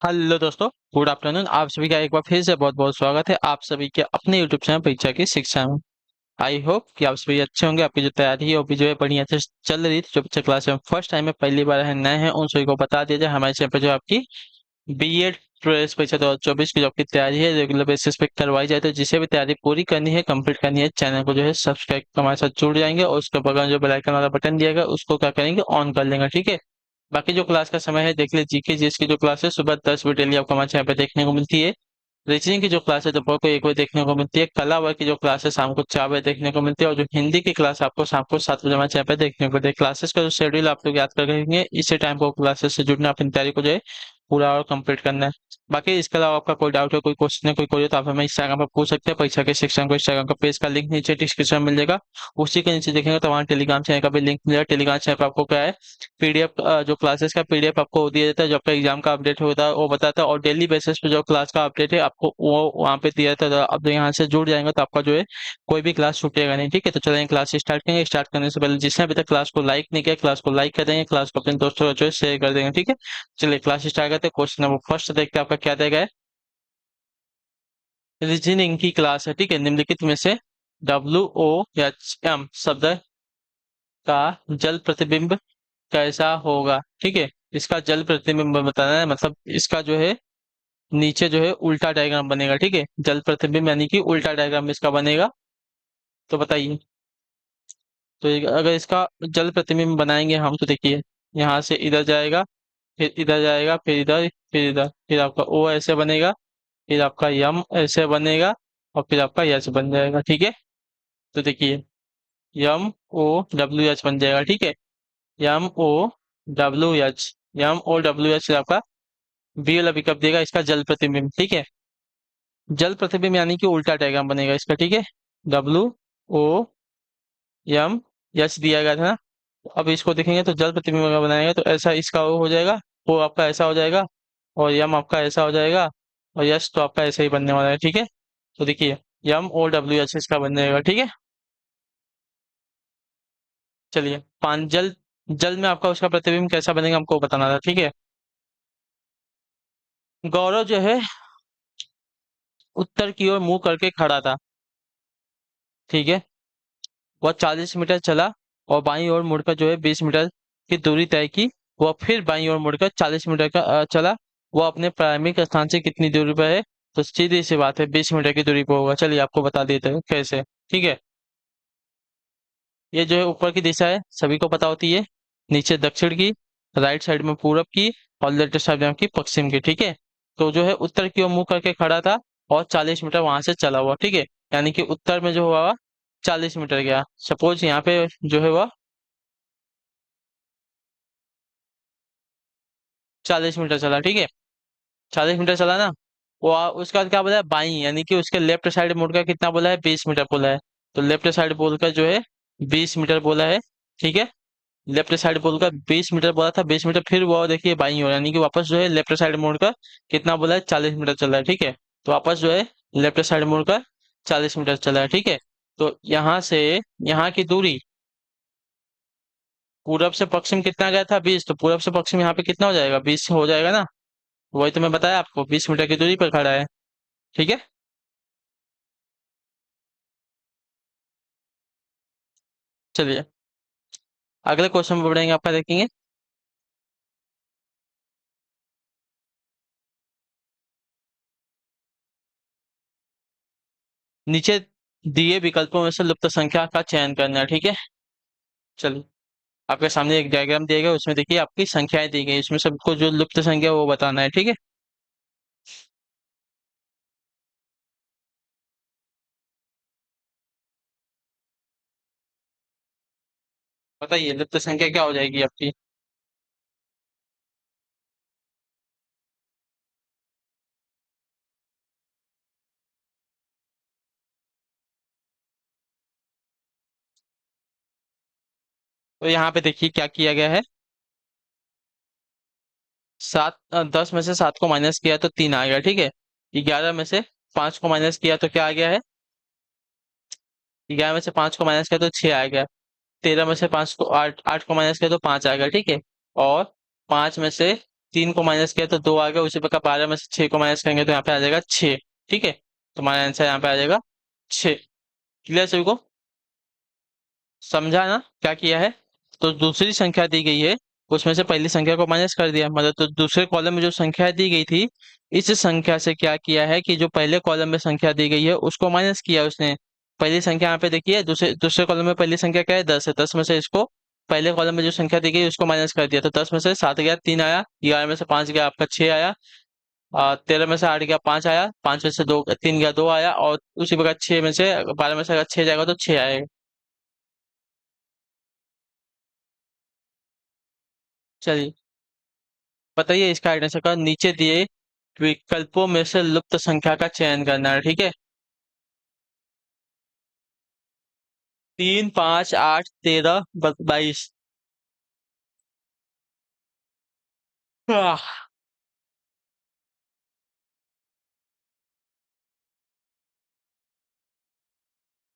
Hello दोस्तों, good afternoon. आप सभी का एक बार फिर से बहुत बहुत स्वागत है आप सभी के अपने यूट्यूब चैनल परीक्षा की शिक्षा में। आई होप कि आप सभी अच्छे होंगे। आपकी जो तैयारी है वो भी जो है बढ़िया से चल रही थी। जो बच्चे क्लास में फर्स्ट टाइम में पहली बार है, नए हैं, उन सभी को बता दिया जाए हमारे चैनल पर जो आपकी बीएड प्रवेश परीक्षा 2024 की जो आपकी तैयारी है रेगुलर बेसिस पे करवाई जाए। तो जिसे भी तैयारी पूरी करनी है, कंप्लीट करनी है, चैनल को जो है सब्सक्राइब हमारे साथ जुड़ जाएंगे और उसके बगल में जो बेल आइकन वाला बटन दिया गया उसको क्या करेंगे, ऑन कर लेंगे। ठीक है। बाकी जो क्लास का समय है देख ले, जीके जीएस की जो क्लास है सुबह 10 बजे डेली आपको हमारे चैनल पे देखने को मिलती है। रीजनिंग की जो क्लास है दोपहर को 1 बजे देखने को मिलती है। कला वर्ग की जो क्लास है शाम को 4 बजे देखने को मिलती है। और जो हिंदी की क्लास आपको शाम को 7 बजे हमारे चैनल पे देखने को मिलती है। क्लासेस का जो शेड्यूल आप लोग याद कर रखेंगे, इसी टाइम को क्लासेस से जुड़ना, अपनी तैयारी को जो है पूरा और कंप्लीट करना है। बाकी इसके अलावा आपका कोई डाउट है, कोई क्वेश्चन है, कोई कोई तो आप हमें इंस्टाग्राम पर पूछ सकते हैं। परीक्षा के शिक्षण को इंस्टाग्राम का पेज का लिंक नीचे डिस्क्रिप्शन में मिल जाएगा। उसी के नीचे देखेंगे तो वहाँ टेलीग्राम चैनल का भी लिंक मिलेगा। टेलीग्राम चैनल पर आपको क्या है, पीडीएफ, जो क्लासेस का पीडीएफ आपको दिया जाता है। जो आपका एग्जाम का अपडेट होता है वो बताता है, और डेली बेसिस पे जो क्लास का अपडेट है आपको वो वहाँ पे दिया जाता है। तो अब यहाँ से जुड़ जाएंगे तो आपका जो है कोई भी क्लास छूटेगा नहीं। ठीक है, तो चलेंगे क्लास स्टार्ट करेंगे। स्टार्ट करने से पहले जिसने अभी तक क्लास को लाइक नहीं किया, क्लास को लाइक कर देंगे, क्लास को अपने दोस्तों को जो है शेयर कर देंगे। ठीक है, चलिए क्लास स्टार्ट करते हैं। क्वेश्चन नंबर फर्स्ट देखते हैं आपका क्या देगा है। रीजनिंग की क्लास है। ठीक है, निम्नलिखित में से WOHM शब्द का जल प्रतिबिंब कैसा होगा। ठीक है, इसका जल प्रतिबिंब बताना है, मतलब इसका जो है नीचे जो है उल्टा डायग्राम बनेगा। ठीक है, जल प्रतिबिंब यानी कि उल्टा डायग्राम इसका बनेगा। तो बताइए, तो अगर इसका जल प्रतिबिंब बनाएंगे हम तो देखिए, यहाँ से इधर जाएगा, फिर इधर जाएगा, फिर इधर, फिर इधर, फिर आपका O ऐसे बनेगा, फिर आपका यम ऐसे बनेगा, और फिर आपका यच बन जाएगा। ठीक है, तो देखिए MOWH बन जाएगा। ठीक है, MOWH, MOWH आपका बी वाला विकल्प देगा इसका जल प्रतिबिंब। ठीक है, जल प्रतिबिंब यानी कि उल्टा डायग्राम बनेगा इसका। ठीक है, WOM दिया गया था ना। अब इसको देखेंगे तो जल प्रतिबिंब अगर बनाएंगे तो ऐसा इसका वो हो जाएगा, वो आपका ऐसा हो जाएगा, और यम आपका ऐसा हो जाएगा, और यश तो आपका ऐसा ही बनने वाला है। ठीक है, तो देखिए MOWH इसका बन जाएगा। ठीक है, चलिए पान जल, जल में आपका उसका प्रतिबिंब कैसा बनेगा हमको बताना था। ठीक है, गौरव जो है उत्तर की ओर मुंह करके खड़ा था। ठीक है, वह 40 मीटर चला और बाईं ओर मुड़कर जो है 20 मीटर की दूरी तय की। वह फिर बाईं ओर मुड़कर 40 मीटर का चला। वह अपने प्रारंभिक स्थान से कितनी दूरी पर है। तो सीधी सी बात है 20 मीटर की दूरी पर होगा। चलिए आपको बता देते हैं कैसे। ठीक है, ये जो है ऊपर की दिशा है सभी को पता होती है, नीचे दक्षिण की, राइट साइड में पूरब की, और लेफ्ट साइड में आपकी पश्चिम की। ठीक है, तो जो है उत्तर की ओर मुंह करके खड़ा था और 40 मीटर वहां से चला हुआ। ठीक है, यानी कि उत्तर में जो हुआ 40 मीटर गया। सपोज यहाँ पे जो है वह 40 मीटर चला। ठीक है, 40 मीटर चला ना, वो उसके बाद क्या बोला है, बाई, यानी कि उसके लेफ्ट साइड मुड़कर कितना बोला है, 20 मीटर बोला है। तो लेफ्ट साइड बोलकर जो है 20 मीटर बोला है। ठीक है, लेफ्ट साइड बोलकर 20 मीटर बोला था, 20 मीटर, फिर वो देखिए बाई हो, यानी कि वापस जो है लेफ्ट साइड मुड़कर कितना बोला है, 40 मीटर चला है। ठीक है, तो वापस जो है लेफ्ट साइड मुड़कर 40 मीटर चला है। ठीक है, तो यहाँ से यहाँ की दूरी पूरब से पश्चिम कितना गया था, 20, तो पूरब से पश्चिम यहाँ पे कितना हो जाएगा, 20 हो जाएगा ना। वही तो मैं बताया आपको, 20 मीटर की दूरी पर खड़ा है। ठीक है, चलिए अगले क्वेश्चन में बढ़ेंगे, आपका देखेंगे। नीचे दिए विकल्पों में से लुप्त संख्या का चयन करना है। ठीक है, चलिए आपके सामने एक डायग्राम दिया गया, उसमें देखिए आपकी संख्याएं दी गई, इसमें सबको जो लुप्त संख्या है वो बताना है। ठीक है, बताइए लुप्त संख्या क्या हो जाएगी आपकी। तो यहाँ पे देखिए क्या किया गया है। 10 में से 7 को माइनस किया तो 3 आ गया। ठीक है, 11 में से 5 को माइनस किया तो क्या आ गया है, 11 में से 5 को माइनस किया तो 6 आ गया। 13 में से 5 को 8 को माइनस किया तो 5 आ गया। ठीक है, और 5 में से 3 को माइनस किया तो 2 आ गया। उसी प्रकार 12 में से 6 को माइनस करेंगे तो यहाँ पे आ जाएगा 6। ठीक है, तो हमारा आंसर यहाँ पे आ जाएगा 6। क्लियर सभी को? समझा ना क्या किया है? तो दूसरी संख्या दी गई है, उसमें से पहली संख्या को माइनस कर दिया, मतलब तो दूसरे कॉलम में जो संख्या दी गई थी, इस संख्या से क्या किया है कि जो पहले कॉलम में संख्या दी गई है उसको माइनस किया उसने। पहली संख्या यहाँ पे देखिए, दूसरे दूसरे कॉलम में पहली संख्या क्या है, 10 है। 10 में से इसको पहले कॉलम में जो संख्या दी गई उसको माइनस कर दिया, तो 10 में से 7 गया, 3 आया। 11 में से 5 गया, आपका 6 आया। 13 में से 8 गया, 5 आया। 5 में से 2 3 गया, 2 आया। और उसी प्रकार 6 में से 12 में से अगर 6 जाएगा तो 6 आएगा। चलिए बताइए इसका आंसर का। नीचे दिए विकल्पों में से लुप्त संख्या का चयन करना है, ठीक है। 3, 5, 8, 13, 22।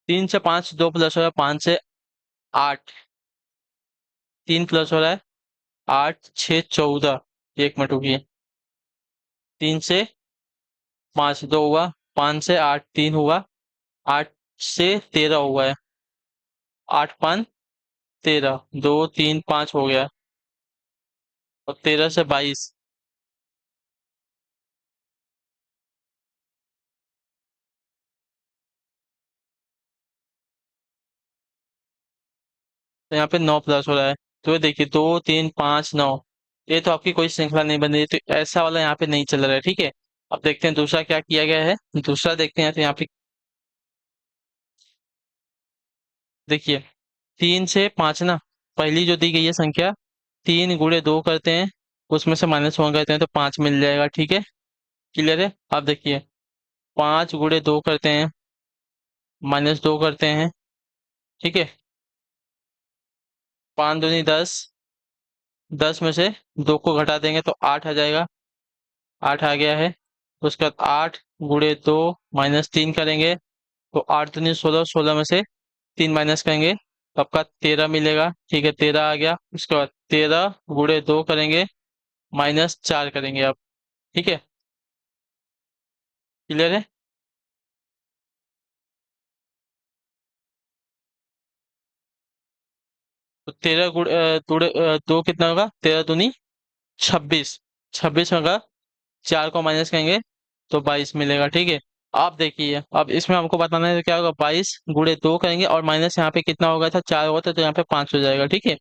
3 से 5 2 प्लस हो रहा है 5 से 8। 3 प्लस हो रहा है 8 6 14। एक मिनट रुकिए। 3 से 5 2 हुआ, 5 से 8 3 हुआ, 8 से 13 हुआ है। 8 5 13, 2 3 5 हो गया। और 13 से 22। तो यहाँ पे 9 प्लस हो रहा है। तो ये देखिए 2 3 5 9। ये तो आपकी कोई श्रृंखला नहीं बन रही, तो ऐसा वाला यहाँ पे नहीं चल रहा है, ठीक है। अब देखते हैं दूसरा क्या किया गया है। दूसरा देखते हैं, तो यहाँ पे देखिए 3 से 5 ना, पहली जो दी गई है संख्या, 3 गुणे 2 करते हैं, उसमें से -1 करते हैं तो 5 मिल जाएगा, ठीक है। क्लियर है? अब देखिए 5 गुणे 2 करते हैं, -2 करते हैं, ठीक है। 5 दूनी 10, 10 में से 2 को घटा देंगे तो 8 आ जाएगा। 8 आ गया है। उसके बाद 8 गुणे 2 -3 करेंगे तो 8 दूनी 16, 16 में से 3 माइनस करेंगे तो आपका 13 मिलेगा, ठीक है। 13 आ गया। उसके बाद 13 गुणे 2 करेंगे, -4 करेंगे आप, ठीक है। क्लियर है? तो 13 गुणे 2 कितना होगा, 13 दूनी 26। 26 होगा, 4 को माइनस करेंगे तो 22 मिलेगा, ठीक है। आप देखिए अब इसमें हमको बताना है तो क्या होगा, 22 गुणे 2 करेंगे और माइनस यहाँ पे कितना होगा था, 4 होगा था, तो यहाँ पे 5 हो जाएगा, ठीक है।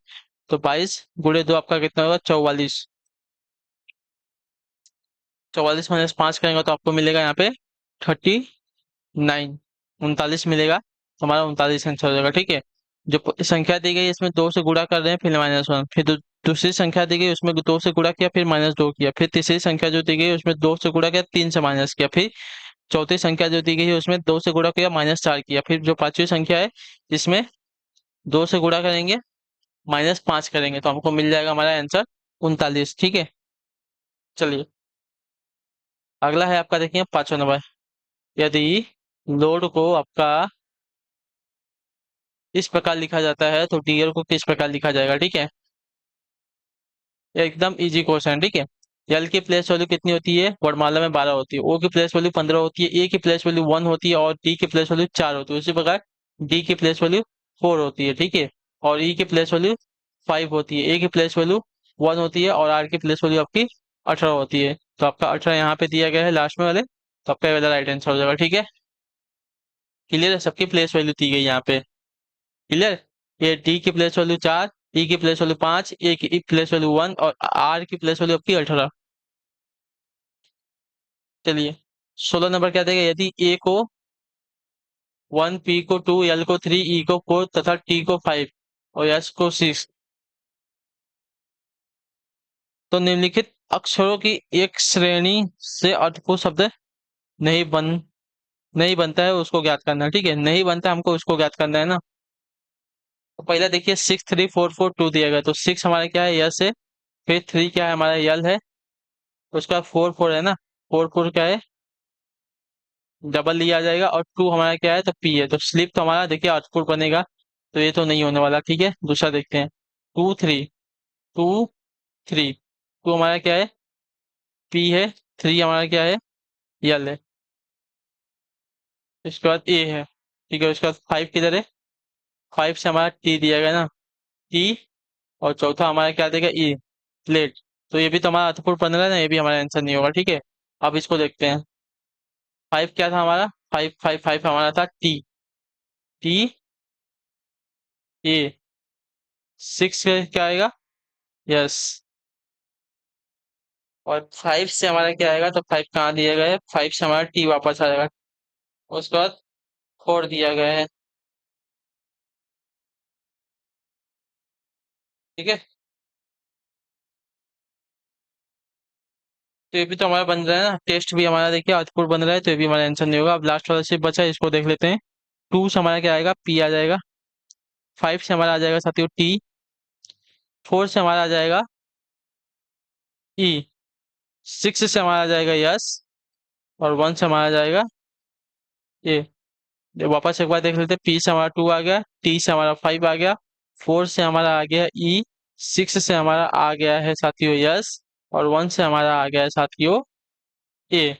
तो 22 गुणे 2 आपका कितना होगा, 44। 44 -5 करेंगे तो आपको मिलेगा यहाँ पे 39, 39 मिलेगा। तो हमारा 39 आंसर हो जाएगा, ठीक है। जो संख्या दी गई है इसमें 2 से गुणा कर रहे हैं, फिर -1, फिर दूसरी संख्या दी गई उसमें 2 से गुणा किया, फिर -2 किया, फिर तीसरी संख्या जो दी गई उसमें 2 से गुणा किया, 3 से माइनस किया, फिर चौथी संख्या जो दी गई है उसमें 2 से गुणा किया, -4 किया, फिर जो पांचवी संख्या है इसमें 2 से गुणा करेंगे, -5 करेंगे तो हमको मिल जाएगा हमारा आंसर 39, ठीक है। चलिए अगला है आपका, देखिए 5वां नंबर। यदि लोड को आपका इस प्रकार लिखा जाता है तो डीएल को किस प्रकार लिखा जाएगा, ठीक है। एकदम इजी क्वेश्चन, ठीक है। एल की प्लेस वैल्यू कितनी होती है, वर्णमाला में 12 होती है। ओ की प्लेस वैल्यू 15 होती है। ए की प्लेस वैल्यू 1 होती है और डी की प्लेस वैल्यू 4 होती है। उसी प्रकार डी की प्लेस वैल्यू 4 होती है, ठीक है। और ई की प्लेस वैल्यू 5 होती है। ए की प्लेस वैल्यू 1 होती है और आर की प्लेस वैल्यू आपकी 18 होती है। तो आपका 18 यहाँ पे दिया गया है लास्ट में वाले, तो आपका वाला राइट आंसर हो जाएगा, ठीक है। क्लियर है? सबकी प्लेस वैल्यू दी गई यहाँ पे। क्लियर? ये डी की प्लेस वैल्यू 4, ई की प्लेस वैल्यू 5, ए की प्लेस वैल्यू 1 और आर की प्लेस वैल्यू आपकी 18। चलिए 16 नंबर क्या देगा, यदि ए को 1, पी को 2, एल को 3, ई को 4 तथा टी को 5 और एस को 6, तो निम्नलिखित अक्षरों की एक श्रेणी से अर्थपूर्ण शब्द नहीं बन नहीं बनता है, उसको ज्ञात करना है, ठीक है। नहीं बनता है, हमको उसको ज्ञात करना है ना। तो पहला देखिए 6 3 4 4 2 दिया गया, तो 6 हमारा क्या है, यस है। फिर 3 क्या है, हमारा यल है। उसका 4 4 है ना, 4 4 क्या है, डबल लिया आ जाएगा। और 2 हमारा क्या है, तो पी है। तो स्लिप तो हमारा देखिए आउटपुट बनेगा, तो ये तो नहीं होने वाला, ठीक है। दूसरा देखते हैं 2 3 2 3। 2 हमारा क्या है, पी है, 3 हमारा क्या है, यल है, इसके बाद ए है, ठीक है। उसके बाद 5 किधर है, 5 से हमारा टी दिया गया ना, टी, और चौथा हमारा क्या देगा, ई, प्लेट। तो ये भी तो हमारा अर्थपूर्ण पंद्रह है ना, ये भी हमारा आंसर नहीं होगा, ठीक है। अब इसको देखते हैं। 5 क्या था हमारा, 5 हमारा था टी, टी, ए। 6 क्या आएगा, यस। और 5 से हमारा क्या आएगा, तो 5 कहाँ दिया गया है, 5 से हमारा टी वापस आ जाएगा। उसके बाद 4 दिया गया है, ठीक है। तो ये भी तो हमारा बन रहा है ना, टेस्ट भी हमारा देखिए अर्थपूर्ण बन रहा है, तो ये भी हमारा आंसर नहीं होगा। अब लास्ट वाला सिर्फ बचा है, इसको देख लेते हैं। 2 से हमारा क्या आएगा, पी आ जाएगा। 5 से हमारा आ जाएगा साथियों टी। 4 से हमारा आ जाएगा ई। 6 से हमारा आ जाएगा यस। और 1 से हमारा आ जाएगा ए। वापस एक बार देख लेते हैं। पी से हमारा 2 आ गया, टी से हमारा 5 आ गया, 4 से हमारा आ गया ई, 6 से हमारा आ गया है साथियों यस, और 1 से हमारा आ गया है साथियों ए।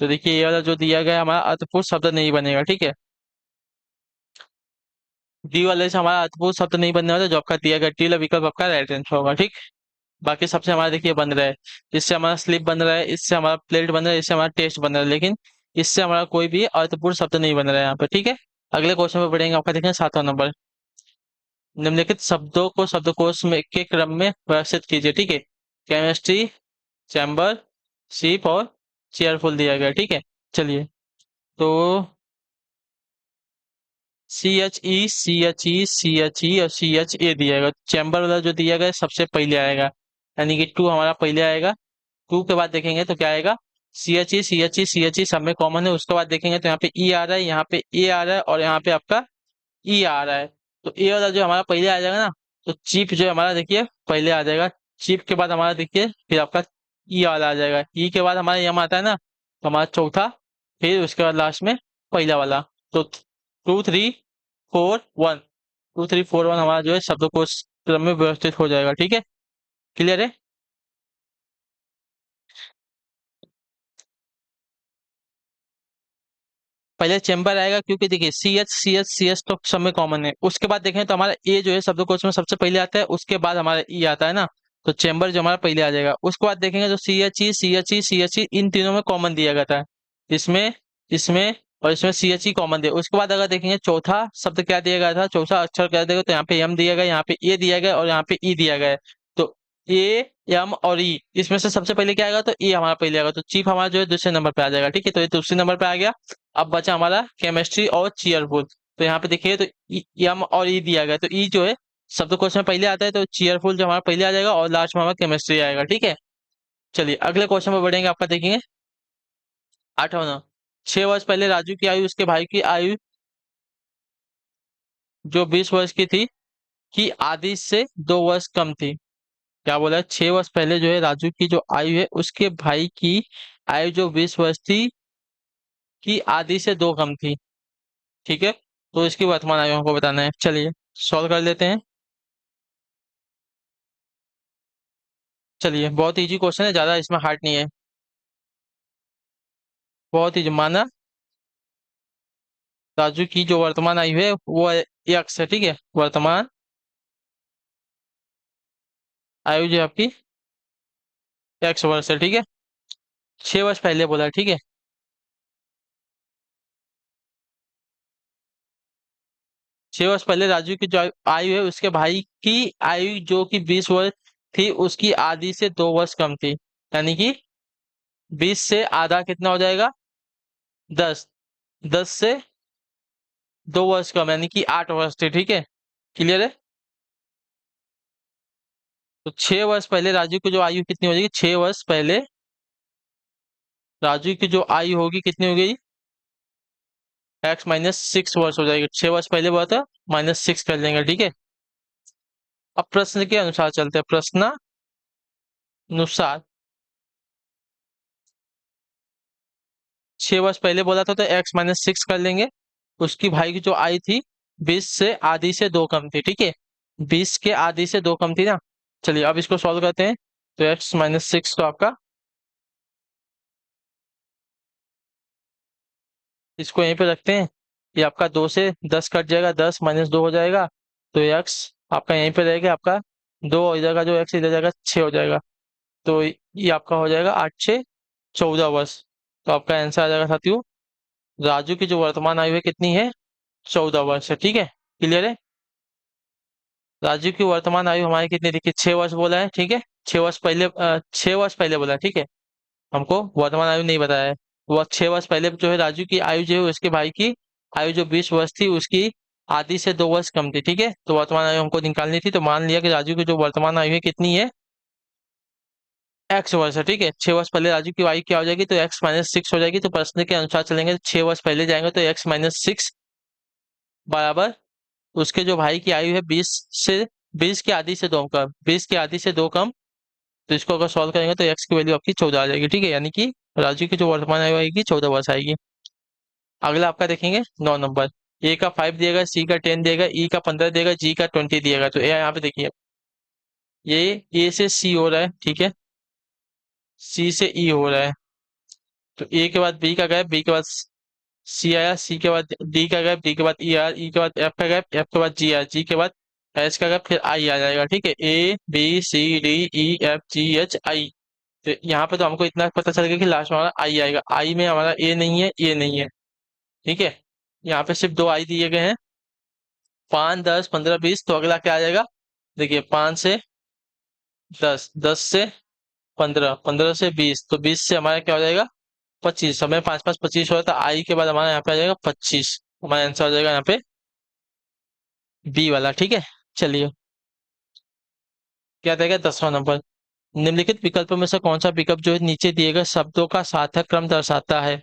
तो देखिए ये वाला जो दिया गया है हमारा अर्थपूर्ण शब्द नहीं बनेगा, ठीक है। डी वाले से हमारा अर्थपूर्ण शब्द नहीं बनने वाला, जो आपका दिया गया डी वाला विकल्प आपका राइट आंसर होगा, ठीक। बाकी सबसे हमारा देखिए बन रहा है, इससे हमारा स्लिप बन रहा है, इससे हमारा प्लेट बन रहा है, इससे हमारा टेस्ट बन रहा है, लेकिन इससे हमारा कोई भी अर्थपूर्ण शब्द नहीं बन रहा है यहाँ पे, ठीक है। अगले क्वेश्चन पे बढ़ेंगे, आपका देखेंगे 7वां नंबर। निम्नलिखित शब्दों को शब्दकोश में के क्रम में व्यवस्थित कीजिए, ठीक है। केमिस्ट्री, चैम्बर, सीप और चेयरफुल दिया गया, ठीक है। चलिए, तो सी एच ई और CHA दिया गया। चैम्बर वाला जो दिया गया है, सबसे पहले आएगा, यानी कि 2 हमारा पहले आएगा। 2 के बाद देखेंगे तो क्या आएगा, सी एच ई सब में कॉमन है। उसके बाद देखेंगे तो यहाँ पे ई आ रहा है, यहाँ पे ए आ रहा है, और यहाँ पे आपका ई आ रहा है। तो ए वाला जो हमारा पहले आ जाएगा ना, तो चीप जो है हमारा देखिए पहले आ जाएगा। चीप के बाद हमारा देखिए फिर आपका ई वाला आ जाएगा। ई के बाद हमारा यम आता है ना, तो हमारा चौथा, फिर उसके बाद लास्ट में पहला वाला। तो 2 3 4 1, 2 3 4 1 हमारा जो है शब्दकोश क्रम में व्यवस्थित हो जाएगा, ठीक है। क्लियर है। पहले चैम्बर आएगा, क्योंकि देखिए सी एच तो सब में कॉमन है। उसके बाद देखें तो हमारा ए जो है शब्दकोश में सबसे पहले आता है, उसके बाद हमारा ई आता है ना, तो चैम्बर जो हमारा पहले आ जाएगा। उसके बाद देखेंगे तो सी एच ई इन तीनों में कॉमन दिया गया था, इसमें, इसमें और इसमें CHE कॉमन दिया। उसके बाद अगर देखेंगे चौथा शब्द क्या दिया गया था, चौथा अक्षर क्या दिया गया, तो यहाँ पे एम दिया गया, यहाँ पे ए दिया गया, और यहाँ पे ई दिया गया है। तो ए, एम और ई, इसमें से सबसे पहले क्या आएगा, तो ए हमारा पहले आएगा, तो चीफ हमारा जो है दूसरे नंबर पे आ जाएगा, ठीक है। तो ये दूसरे नंबर पे आ गया। अब बचा हमारा केमिस्ट्री और चीयरफुल। तो यहाँ पे देखिए तो एम और ई दिया गया, तो ई जो है शब्दकोश में पहले आता है, तो चीयरफुल जो हमारा पहले आ जाएगा, और लास्ट में हमारा केमिस्ट्री आएगा, ठीक है। चलिए अगले क्वेश्चन पे बढ़ेंगे, आपका देखेंगे 8वां। 6 वर्ष पहले राजू की आयु उसके भाई की आयु जो 20 वर्ष की थी, की आधी से 2 वर्ष कम थी। क्या बोला है, 6 वर्ष पहले जो है राजू की जो आयु है उसके भाई की आयु जो 20 वर्ष थी, की आधी से 2 कम थी, ठीक है। तो इसकी वर्तमान आयु हमको बताना है। चलिए सॉल्व कर लेते हैं। चलिए, बहुत इजी क्वेश्चन है, ज्यादा इसमें हार्ड नहीं है, बहुत ही माना। राजू की जो वर्तमान आयु है वो एक्स है, ठीक है। वर्तमान आयु जो है आपकी X वर्ष है, ठीक है। 6 वर्ष पहले बोला है, ठीक है। 6 वर्ष पहले राजू की जो आयु है उसके भाई की आयु जो कि 20 वर्ष थी, उसकी आधी से 2 वर्ष कम थी, यानी कि 20 से आधा कितना हो जाएगा, 10। 10 से 2 वर्ष कम, यानी कि 8 वर्ष थे, ठीक है। क्लियर है। तो 6 वर्ष पहले राजू की जो आयु कितनी हो जाएगी, 6 वर्ष पहले राजू की जो आयु होगी कितनी हो गई, X-6 वर्ष हो जाएगी। 6 वर्ष पहले हुआ था, -6 कर लेंगे, ठीक है। अब प्रश्न के अनुसार चलते हैं, प्रश्नानुसार। 6 वर्ष पहले बोला था, तो X-6 कर लेंगे। उसकी भाई की जो आयु थी 20 से आधी से 2 कम थी, ठीक है। 20 के आधी से 2 कम थी ना। चलिए अब इसको सॉल्व करते हैं। तो X-6 तो आपका इसको यहीं पे रखते हैं। ये आपका 2 से 10 कट जाएगा, 10 - 2 हो जाएगा। तो एक्स आपका यहीं पे रहेगा, आपका 2 हो जाएगा, जो एक्स इधर जाएगा 6 हो जाएगा। तो ये आपका हो जाएगा 8 से 14 वर्ष। तो आपका आंसर आ जाएगा साथियों, राजू की जो वर्तमान आयु है कितनी है, 14 वर्ष है। ठीक है, क्लियर है। राजू की वर्तमान आयु हमारी कितनी, देखिए 6 वर्ष बोला है। ठीक है, 6 वर्ष पहले 6 वर्ष पहले बोला है। ठीक है, हमको वर्तमान आयु नहीं बताया है। वो 6 वर्ष पहले जो है राजू की आयु जो है उसके भाई की आयु जो 20 वर्ष थी, उसकी आधी से 2 वर्ष कम थी। ठीक है, तो वर्तमान आयु हमको निकालनी थी, तो मान लिया कि राजू की जो वर्तमान आयु है कितनी है, x वर्ष है। ठीक है, 6 वर्ष पहले राजू की आयु क्या हो जाएगी, तो x - 6 हो जाएगी। तो प्रश्न के अनुसार चलेंगे तो 6 वर्ष पहले जाएंगे तो x - 6 बराबर उसके जो भाई की आयु है 20 की आधी से 2 कम, 20 की आधी से 2 कम। तो इसको अगर सॉल्व करेंगे तो x की वैल्यू आपकी 14 आ जाएगी। ठीक है, यानी कि राजू की जो वर्तमान आयु आएगी 14 वर्ष आएगी। अगला आपका देखेंगे 9 नंबर। ए का 5 दिएगा, सी का 10 दिएगा, ई का 15 देगा, जी का 20 दिएगा। तो यहाँ पे देखिए ये ए से सी हो रहा है। ठीक है, सी से ई हो रहा है। तो ए के बाद बी का गैप, बी के बाद सी आया, सी के बाद डी का गैप, डी के बाद ई आया, ई के बाद एफ का गैप, एफ के बाद जी आया, जी के बाद एच का गैप, फिर आई आ जाएगा। ठीक है, A B C D E F G H I. तो यहाँ पे तो हमको इतना पता चल गया कि लास्ट में हमारा आई आएगा। आई में हमारा ए नहीं है, ए नहीं है। ठीक है, यहाँ पे सिर्फ 2 आई दिए गए हैं, 5 10 15 20। तो अगला क्या आ जाएगा, देखिए 5 से 10, 10 से 15, 15 से 20। तो 20 से हमारा क्या हो जाएगा, 25। हमें 5 5 25 हो रहा था, आई के बाद हमारा यहाँ पे आ जाएगा 25। हमारा आंसर हो जाएगा यहाँ पे बी वाला। ठीक है, चलिए क्या देगा 10वां नंबर। निम्नलिखित विकल्पों में से कौन सा विकल्प जो है नीचे दिए गए शब्दों का सार्थक क्रम दर्शाता है।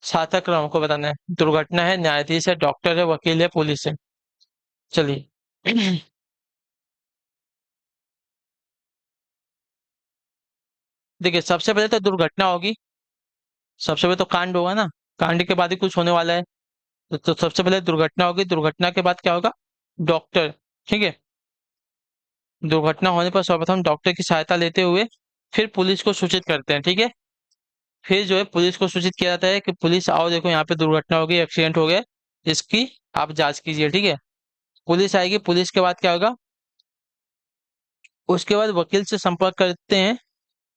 सार्थक क्रम हमको बताना है। दुर्घटना है, न्यायाधीश है, डॉक्टर है, वकील है, पुलिस है। चलिए देखिए सबसे पहले तो दुर्घटना होगी, सबसे पहले तो कांड होगा ना, कांड के बाद ही कुछ होने वाला है। तो सबसे पहले दुर्घटना होगी, दुर्घटना के बाद क्या होगा, डॉक्टर। ठीक है, दुर्घटना होने पर सर्वप्रथम डॉक्टर की सहायता लेते हुए फिर पुलिस को सूचित करते हैं। ठीक है, फिर जो है पुलिस को सूचित किया जाता है कि पुलिस आओ, देखो यहाँ पे दुर्घटना हो गई, एक्सीडेंट हो गया, इसकी आप जांच कीजिए। ठीक है, पुलिस आएगी, पुलिस के बाद क्या होगा, उसके बाद वकील से संपर्क करते हैं।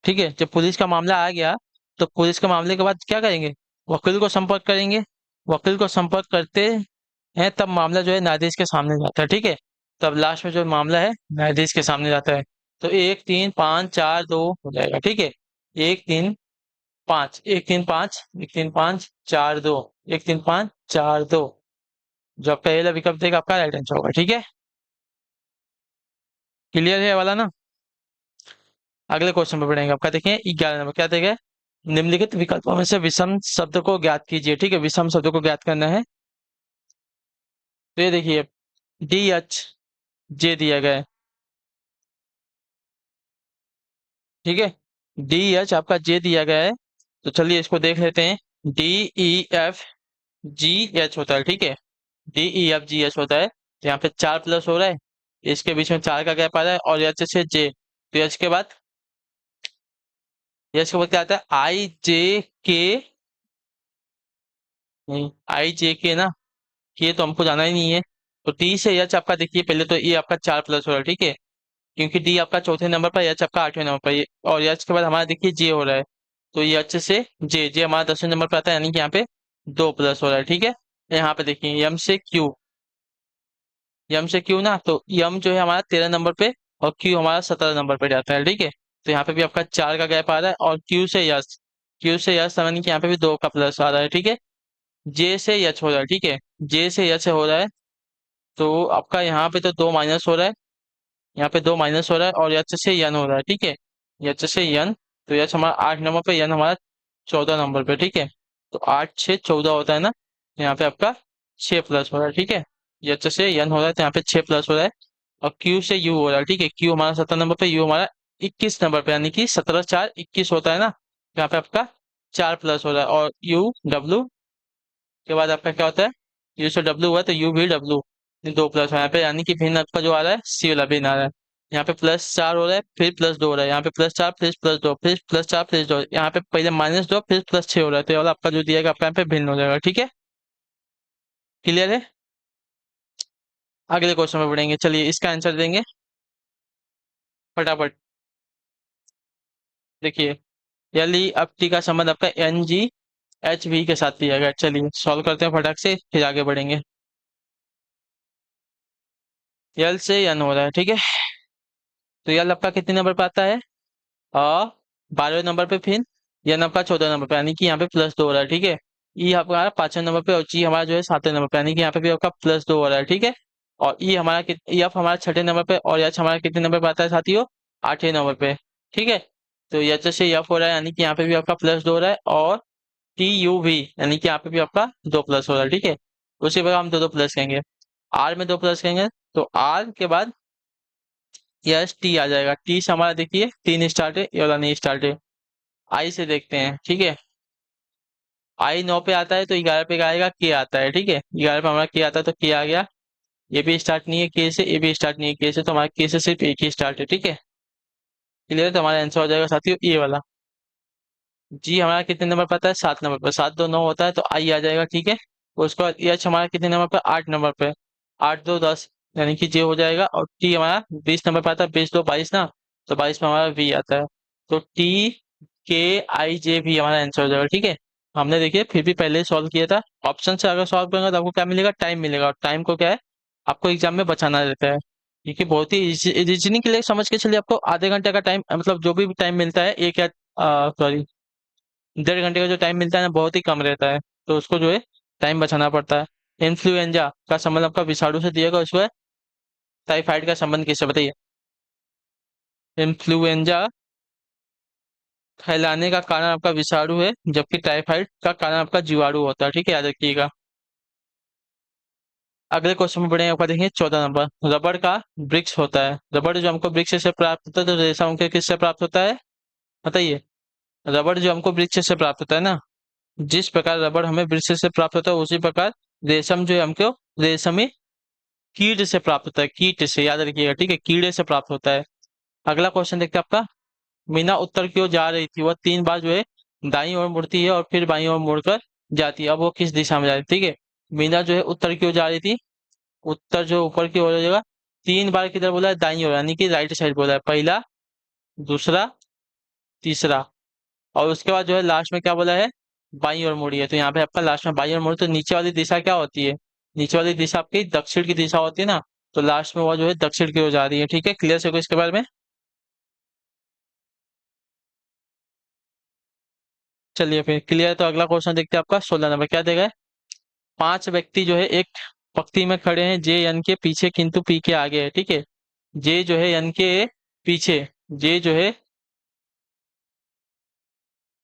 ठीक है, जब पुलिस का मामला आ गया तो पुलिस के मामले के बाद क्या करेंगे, वकील को संपर्क करेंगे। वकील को संपर्क करते हैं तब मामला जो है न्यायाधीश के सामने जाता है। ठीक है, तब लास्ट में जो मामला है न्यायाधीश के सामने जाता है। तो 1 3 5 4 2 हो जाएगा। ठीक है, 1 3 5, 1 3 5, 1 3 5 4 2, 1 3 5 4 2, जो आपका ये वाला विकल्प देगा आपका राइट आंसर होगा। ठीक है, क्लियर है ये वाला ना। अगले क्वेश्चन पे बढ़ेंगे, आपका देखें 11 नंबर क्या देगा, निम्नलिखित विकल्पों में से विषम शब्द को ज्ञात कीजिए। ठीक है, विषम शब्द को ज्ञात करना है। तो ये देखिए डी एच जे दिया गया है। ठीक है, डी एच आपका जे दिया गया है। तो चलिए इसको देख लेते हैं। D E F G H होता है। ठीक है, D E F G H होता है। तो यहाँ पे 4 प्लस हो रहा है, इसके बीच में 4 का गैप आ रहा है, और एच से जे। तो एच के बाद क्या आता है, आई जे के, नहीं आई जे के ना, ये तो हमको जाना ही नहीं है। तो टी से एच आपका देखिए, पहले तो ये आपका 4 प्लस हो रहा है। ठीक है, क्योंकि डी आपका चौथे नंबर पर, एच आपका 8वें नंबर पर, और एच के बाद हमारा देखिए जे हो रहा है। तो ये एच से जे, जे हमारा 10वें नंबर पर आता है, यानी कि यहाँ पे 2 प्लस हो रहा है। ठीक है, यहाँ पे देखिए यम से क्यू, यम से क्यू ना, तो यम जो है हमारा 13 नंबर पे, और क्यू हमारा 17 नंबर पे जाता है। ठीक है, तो यहाँ पे भी आपका 4 का गैप आ रहा है, और क्यू से यस, क्यू से यस यानी कि यहाँ पे भी 2 का प्लस आ रहा है। ठीक है, जे से यच हो रहा है। ठीक है, जे से यच हो रहा है, तो आपका यहाँ पे तो 2 माइनस हो रहा है, यहाँ पे 2 माइनस हो रहा है, और यच से यन हो रहा है। ठीक है, यच से यन, तो यच हमारा 8 नंबर पे, यन हमारा 14 नंबर पे। ठीक है, तो 8 6 14 होता है ना, तो यहाँ पे आपका 6 प्लस हो रहा है। ठीक है, यच से यन हो रहा है, तो यहाँ पे 6 प्लस हो रहा है, और क्यू से यू हो रहा है। ठीक है, क्यू हमारा 17 नंबर पे, यू हमारा 21 नंबर पे, यानी कि 17 4 21 होता है ना, तो यहाँ पे आपका 4 प्लस हो रहा है, और यू डब्ल्यू के बाद आपका क्या होता है, यू से डब्ल्यू हुआ तो यू भी डब्ल्यू, 2 प्लस है यहाँ पे, यानी कि भिन्न आपका जो आ रहा है सी वाला भिन्न आ रहा है। यहाँ पे +4 हो रहा है, फिर +2 हो रहा है, यहाँ पे +4 फिर +2 फिर +4 फिर 2, यहाँ पे पहले -2 फिर +6 हो रहा है। तो ये वाला आपका जो दिया गया आपका यहाँ पे भिन्न हो जाएगा। ठीक है, क्लियर है? अगले क्वेश्चन में बढ़ेंगे, चलिए इसका आंसर देंगे फटाफट। देखिए, एल ई एफ टी का संबंध आपका एन जी एच वी के साथ दिया गया। चलिए सॉल्व करते हैं फटाक से, फिर आगे बढ़ेंगे। एल से एन हो रहा है, ठीक है। तो एल आपका कितने नंबर पे आता है? और 12वें नंबर पे, फिर एन आपका 14 नंबर पे, यानी कि यहाँ पे +2 हो रहा है, ठीक है। ई आपका 5वें नंबर पे और जी हमारा जो है 7वें नंबर पे, यानी कि यहाँ पे भी आपका +2 हो रहा है, ठीक है। और ई हमारा ई एफ हमारा 6ठे नंबर पे और एच हमारा कितने नंबर पे आता है साथियों? 8वें नंबर पे, ठीक है। तो एच से एफ हो रहा है, यानी कि यहाँ पे भी आपका +2 हो रहा है। और टी यू वी, यानी कि यहाँ पे भी आपका 2 प्लस हो रहा है, ठीक है। उसी प्रकार हम दो दो प्लस कहेंगे, आर में 2 प्लस कहेंगे तो आर के बाद यस टी आ जाएगा। टी से हमारा देखिए 3 स्टार्ट है, ये वाला नहीं स्टार्ट है। आई से देखते हैं, ठीक है। आई 9 पे आता है तो 11 पे आएगा, के आता है, ठीक है। 11 पे हमारा के आता है तो के आ गया। ये भी स्टार्ट नहीं है के से, ये भी स्टार्ट नहीं है के से, तो हमारा के से सिर्फ एक ही स्टार्ट है, ठीक है। क्लियर? तो हमारा आंसर हो जाएगा साथियों ये वाला। जी हमारा कितने नंबर पर आता है? 7 नंबर पर, 7 2 9 होता है तो आई आ जाएगा, ठीक है। उसके बाद एच हमारा कितने नंबर पर? 8 नंबर पे, 8 2 10, यानी कि जे हो जाएगा। और टी हमारा 20 नंबर पर आता है, 20 2 22 ना, तो 22 में हमारा वी आता है। तो टी के आई जे भी हमारा आंसर हो जाएगा, ठीक है। हमने देखिए फिर भी पहले ही सॉल्व किया था। ऑप्शन से अगर सॉल्व करेंगे तो आपको क्या मिलेगा? टाइम मिलेगा। और टाइम को क्या है, आपको एग्जाम में बचाना रहता है, क्योंकि बहुत ही रीजनिंग के लिए समझ के चलिए, आपको आधे घंटे का टाइम, मतलब जो भी टाइम मिलता है, एक या सॉरी 1.5 घंटे का जो टाइम मिलता है ना, बहुत ही कम रहता है। तो उसको जो है टाइम बचाना पड़ता है। इन्फ्लुएंजा का संबंध आपका विषाणु से दिया गया, उसमें टाइफाइड का संबंध किससे, बताइए? इन्फ्लुएंजा फैलाने का कारण आपका विषाणु है, जबकि टाइफाइड का कारण आपका जीवाणु होता है, ठीक है, याद रखिएगा। अगले क्वेश्चन में बढ़े, आपका देखिए 14 नंबर। रबड़ का वृक्ष होता है, रबड़ जो हमको वृक्ष से प्राप्त होता है, तो रेशा हमको किससे प्राप्त होता है, बताइए? रबड़ जो हमको वृक्ष से प्राप्त होता है ना, जिस प्रकार रबड़ हमें वृक्ष से प्राप्त होता है, उसी प्रकार रेशम जो है हमको रेशमी कीट से प्राप्त होता है, कीट से, याद रखिएगा, ठीक है, कीड़े से प्राप्त होता है। अगला क्वेश्चन देखते हैं आपका। मीना उत्तर की ओर जा रही थी, वह 3 बार जो है दाईं ओर मुड़ती है और फिर बाईं ओर मुड़कर जाती है। अब वो किस दिशा में जा रही थी, ठीक है। मीना जो है उत्तर की ओर जा रही थी, उत्तर जो ऊपर की ओर हो जाएगा। 3 बार किधर बोला है? दाईं ओर, यानी कि राइट साइड बोला है। पहला, दूसरा, तीसरा, और उसके बाद जो है लास्ट में क्या बोला है? बाईं ओर मुड़ी है। तो यहाँ पे आपका लास्ट में बाईं ओर मुड़ी, तो नीचे वाली दिशा क्या होती है? नीचे वाली दिशा आपकी दक्षिण की दिशा होती है ना, तो लास्ट में वो जो है दक्षिण की ओर जा रही है, ठीक है। क्लियर से इसके बारे में? चलिए फिर क्लियर। तो अगला क्वेश्चन देखते हैं आपका 16 नंबर, क्या देगा है? 5 व्यक्ति जो है एक पंक्ति में खड़े हैं, जे एन के पीछे किंतु पी के आगे है, ठीक है। जे जो है एन के पीछे, जे जो है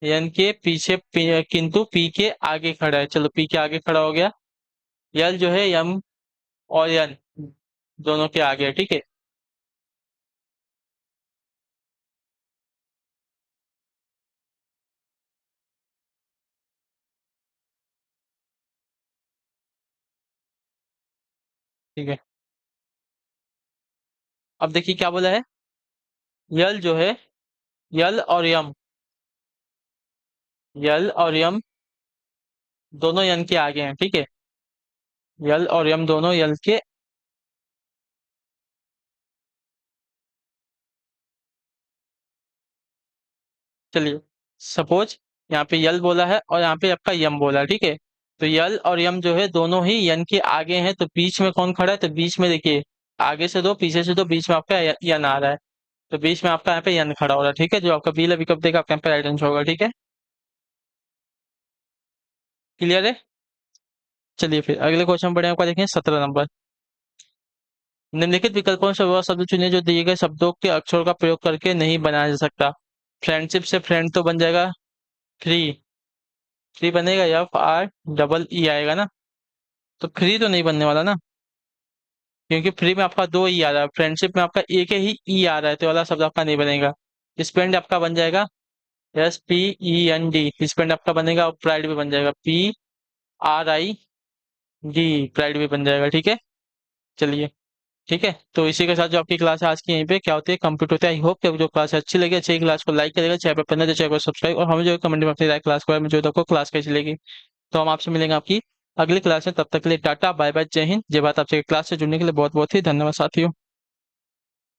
एन के पीछे किंतु पी के आगे खड़ा है। चलो पी के आगे खड़ा हो गया। यल जो है एम और एन दोनों के आगे है, ठीक है। ठीक है, अब देखिए क्या बोला है। यल जो है, यल और यम, यल और यम दोनों यन के आगे हैं, ठीक है। यल और यम दोनों यल के, चलिए सपोज यहाँ पे यल बोला है और यहाँ पे आपका यम बोला है, ठीक है। तो यल और यम जो है दोनों ही यन के आगे हैं, तो बीच में कौन खड़ा है? तो बीच में देखिए, आगे से दो पीछे से दो, बीच में आपका यन आ रहा है। तो बीच में आपका यहाँ पे यन खड़ा हो रहा है, ठीक है। जो आपका बी विकल्प देगा आपका यहाँ पे राइट आंसर होगा, ठीक है। क्लियर है? चलिए फिर अगले क्वेश्चन में बढ़े, आपका देखें 17 नंबर। निम्नलिखित विकल्पों से वह शब्द चुनिए जो दिए गए शब्दों के अक्षरों का प्रयोग करके नहीं बनाया जा सकता। फ्रेंडशिप से फ्रेंड तो बन जाएगा फ्री, फ्री बनेगा, एफ आर डबल ई आएगा ना, तो फ्री तो नहीं बनने वाला ना, क्योंकि फ्री में आपका दो ई आ रहा है, फ्रेंडशिप में आपका एक ही ई आ रहा है, तो वाला शब्द आपका नहीं बनेगा। स्पेंड आपका बन जाएगा SPEND, स्पेंड आपका बनेगा। और प्राइड भी बन जाएगा PRID, प्राइड भी बन जाएगा, ठीक है। चलिए ठीक है, तो इसी के साथ जो आपकी क्लास है आज की यहीं पे क्या होती है कंप्लीट होता है। आई होप कि जो क्लास अच्छी लगी, अच्छी क्लास को लाइक करेगा, चैनल पर पहले तो चैनल को सब्सक्राइब, और हमें जो कमेंट में अपनी राय क्लास को जो आपको क्लास कैसी लगी। तो हम आपसे मिलेंगे आपकी अगली क्लास में। तब तक के लिए टाटा बाय बाय, जय हिंद जय भारत। आपसे क्लास से जुड़ने के लिए बहुत बहुत ही धन्यवाद साथियों।